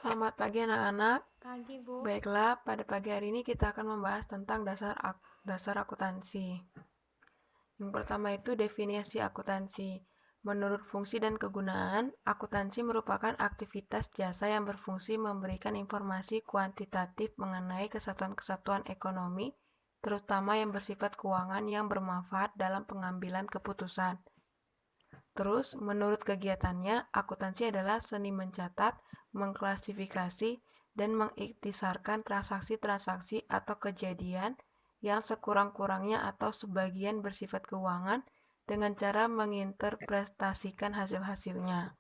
Selamat pagi anak-anak. Pagi, Bu. Baiklah, pada pagi hari ini kita akan membahas tentang dasar akuntansi. Yang pertama itu definisi akuntansi. Menurut fungsi dan kegunaan, akuntansi merupakan aktivitas jasa yang berfungsi memberikan informasi kuantitatif mengenai kesatuan-kesatuan ekonomi, terutama yang bersifat keuangan yang bermanfaat dalam pengambilan keputusan. Terus, menurut kegiatannya, akuntansi adalah seni mencatat, mengklasifikasi, dan mengiktisarkan transaksi-transaksi atau kejadian yang sekurang-kurangnya atau sebagian bersifat keuangan dengan cara menginterpretasikan hasil-hasilnya.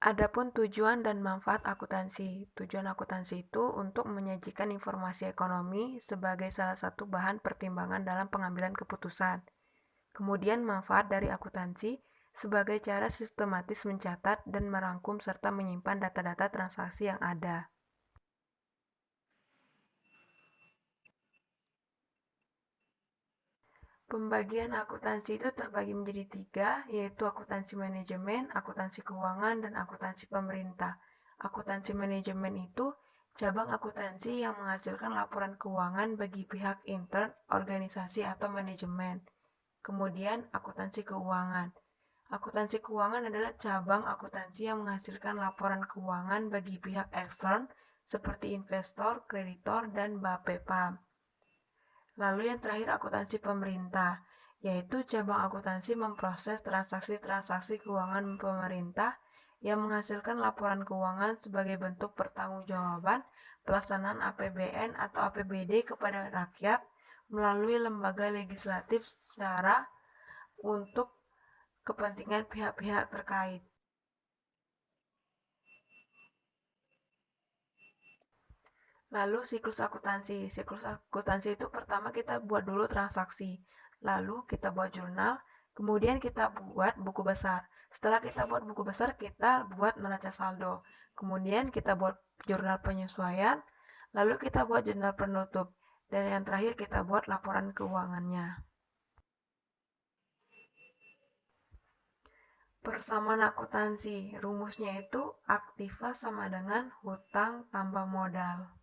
Adapun tujuan dan manfaat akuntansi. Tujuan akuntansi itu untuk menyajikan informasi ekonomi sebagai salah satu bahan pertimbangan dalam pengambilan keputusan. Kemudian manfaat dari akuntansi sebagai cara sistematis mencatat dan merangkum serta menyimpan data-data transaksi yang ada. Pembagian akuntansi itu terbagi menjadi 3, yaitu akuntansi manajemen, akuntansi keuangan, dan akuntansi pemerintah. Akuntansi manajemen itu cabang akuntansi yang menghasilkan laporan keuangan bagi pihak intern, organisasi, atau manajemen. Kemudian akuntansi keuangan. Akuntansi keuangan adalah cabang akuntansi yang menghasilkan laporan keuangan bagi pihak ekstern seperti investor, kreditor, dan Bapepam. Lalu yang terakhir akuntansi pemerintah, yaitu cabang akuntansi memproses transaksi-transaksi keuangan pemerintah yang menghasilkan laporan keuangan sebagai bentuk pertanggungjawaban pelaksanaan APBN atau APBD kepada rakyat melalui lembaga legislatif secara untuk kepentingan pihak-pihak terkait. Lalu siklus akuntansi. Siklus akuntansi itu pertama kita buat dulu transaksi, lalu kita buat jurnal, kemudian kita buat buku besar. Setelah kita buat buku besar, kita buat neraca saldo. Kemudian kita buat jurnal penyesuaian, lalu kita buat jurnal penutup. Dan yang terakhir kita buat laporan keuangannya. Persamaan akuntansi, rumusnya itu aktiva sama dengan hutang tambah modal.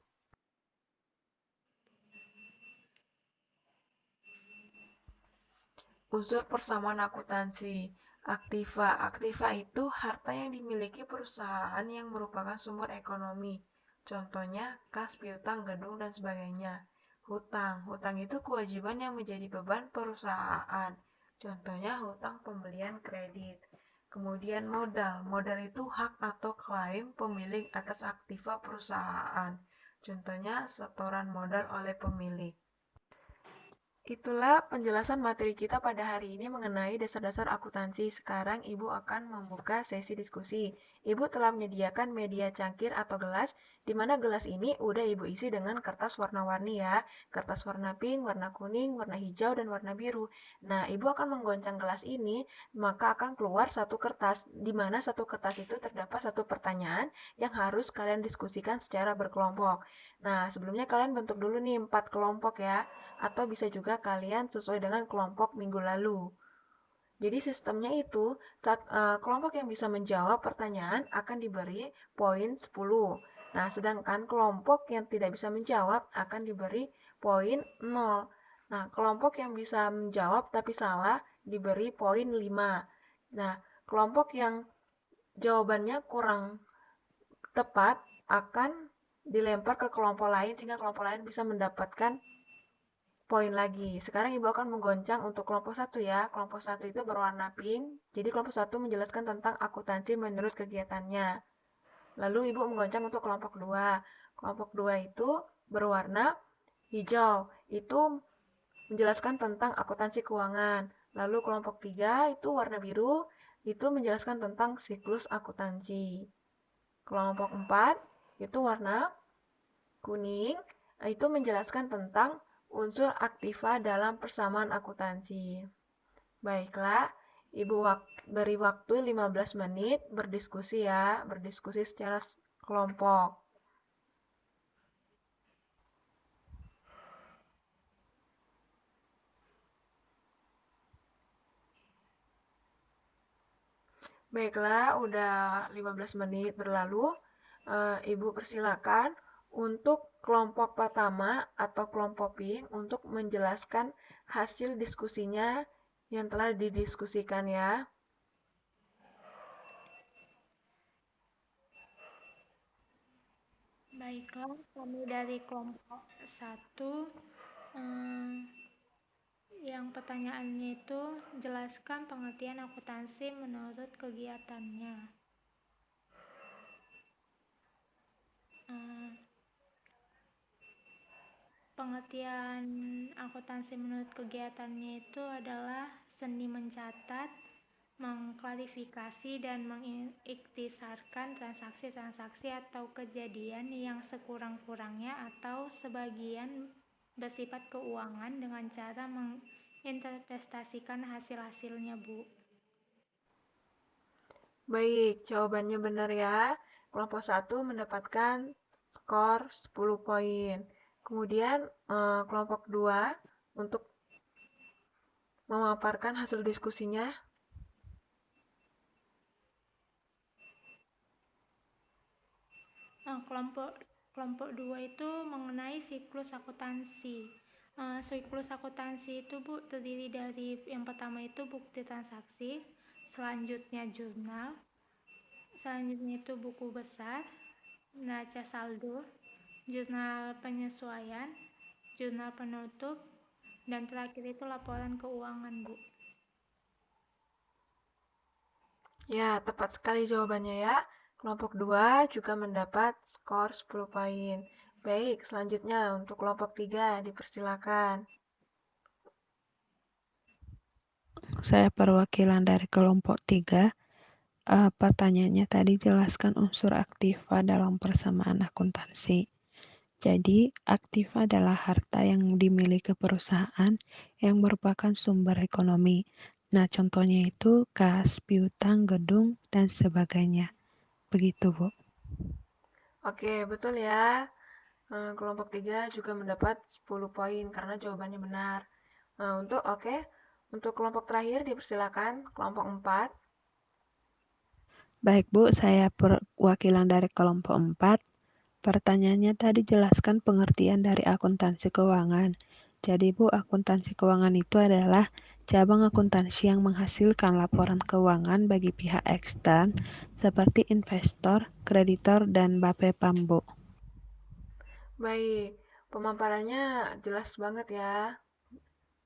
Unsur persamaan akuntansi. Aktiva. Aktiva itu harta yang dimiliki perusahaan yang merupakan sumber ekonomi. Contohnya kas, piutang, gedung, dan sebagainya. Hutang. Hutang itu kewajiban yang menjadi beban perusahaan. Contohnya hutang pembelian kredit. Kemudian modal. Modal itu hak atau klaim pemilik atas aktiva perusahaan. Contohnya setoran modal oleh pemilik. Itulah penjelasan materi kita pada hari ini mengenai dasar-dasar akuntansi. Sekarang Ibu akan membuka sesi diskusi. Ibu telah menyediakan media cangkir atau gelas, di mana gelas ini udah Ibu isi dengan kertas warna-warni ya. Kertas warna pink, warna kuning, warna hijau, dan warna biru. Nah, Ibu akan menggoncang gelas ini, maka akan keluar satu kertas, di mana satu kertas itu terdapat satu pertanyaan yang harus kalian diskusikan secara berkelompok. Nah, sebelumnya kalian bentuk dulu nih 4 kelompok ya, atau bisa juga kalian sesuai dengan kelompok minggu lalu. Jadi sistemnya itu kelompok yang bisa menjawab pertanyaan akan diberi poin 10. Nah, sedangkan kelompok yang tidak bisa menjawab akan diberi poin 0. Nah, kelompok yang bisa menjawab tapi salah diberi poin 5. Nah, kelompok yang jawabannya kurang tepat akan dilempar ke kelompok lain sehingga kelompok lain bisa mendapatkan poin lagi. Sekarang Ibu akan menggoncang untuk kelompok 1 ya. Kelompok 1 itu berwarna pink. Jadi kelompok 1 menjelaskan tentang akuntansi menurut kegiatannya. Lalu Ibu menggoncang untuk kelompok 2. Kelompok 2 itu berwarna hijau. Itu menjelaskan tentang akuntansi keuangan. Lalu kelompok 3 itu warna biru. Itu menjelaskan tentang siklus akuntansi. Kelompok 4 itu warna kuning. Itu menjelaskan tentang unsur aktiva dalam persamaan akuntansi. Baiklah, Ibu beri waktu 15 menit berdiskusi ya, berdiskusi secara kelompok. Baiklah, udah 15 menit berlalu. Ibu persilakan untuk kelompok pertama atau kelompok pink untuk menjelaskan hasil diskusinya yang telah didiskusikan ya. Baiklah, kami dari kelompok satu, eh, yang pertanyaannya itu jelaskan pengertian akuntansi menurut kegiatannya. Eh, Pengertian akuntansi menurut kegiatannya itu adalah seni mencatat, mengklarifikasi dan mengiktisarkan transaksi-transaksi atau kejadian yang sekurang-kurangnya atau sebagian bersifat keuangan dengan cara menginterpretasikan hasil-hasilnya, Bu. Baik, jawabannya benar ya. Kelompok satu mendapatkan skor 10 poin. Kemudian kelompok 2 untuk memaparkan hasil diskusinya. Nah, kelompok kelompok 2 itu mengenai siklus akuntansi. Siklus akuntansi itu, Bu, terdiri dari yang pertama itu bukti transaksi, selanjutnya jurnal, selanjutnya itu buku besar, neraca saldo, jurnal penyesuaian, jurnal penutup, dan terakhir itu laporan keuangan, Bu. Ya, tepat sekali jawabannya ya. Kelompok 2 juga mendapat skor 10 poin. Baik, selanjutnya untuk kelompok 3 dipersilakan. Saya perwakilan dari kelompok 3. Pertanyaannya tadi jelaskan unsur aktiva dalam persamaan akuntansi. Jadi, aktiva adalah harta yang dimiliki perusahaan yang merupakan sumber ekonomi. Nah, contohnya itu kas, piutang, gedung, dan sebagainya. Begitu, Bu. Oke, betul ya. Kelompok 3 juga mendapat 10 poin karena jawabannya benar. Untuk kelompok terakhir dipersilakan, kelompok 4. Baik, Bu, saya perwakilan dari kelompok 4. Pertanyaannya tadi jelaskan pengertian dari akuntansi keuangan. Jadi Bu, akuntansi keuangan itu adalah cabang akuntansi yang menghasilkan laporan keuangan bagi pihak ekstern seperti investor, kreditor, dan BAPEPAM, Bu. Baik, pemaparannya jelas banget ya.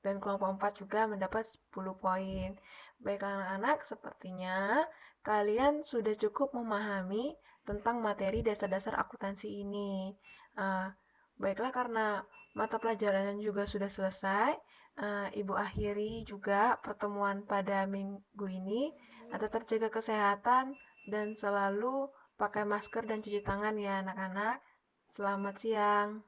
Dan kelompok 4 juga mendapat 10 poin. Baiklah anak-anak, sepertinya kalian sudah cukup memahami tentang materi dasar-dasar akuntansi ini. Uh, Baiklah, karena mata pelajaran juga sudah selesai, Ibu akhiri juga pertemuan pada minggu ini. Tetap jaga kesehatan dan selalu pakai masker dan cuci tangan ya anak-anak. Selamat siang.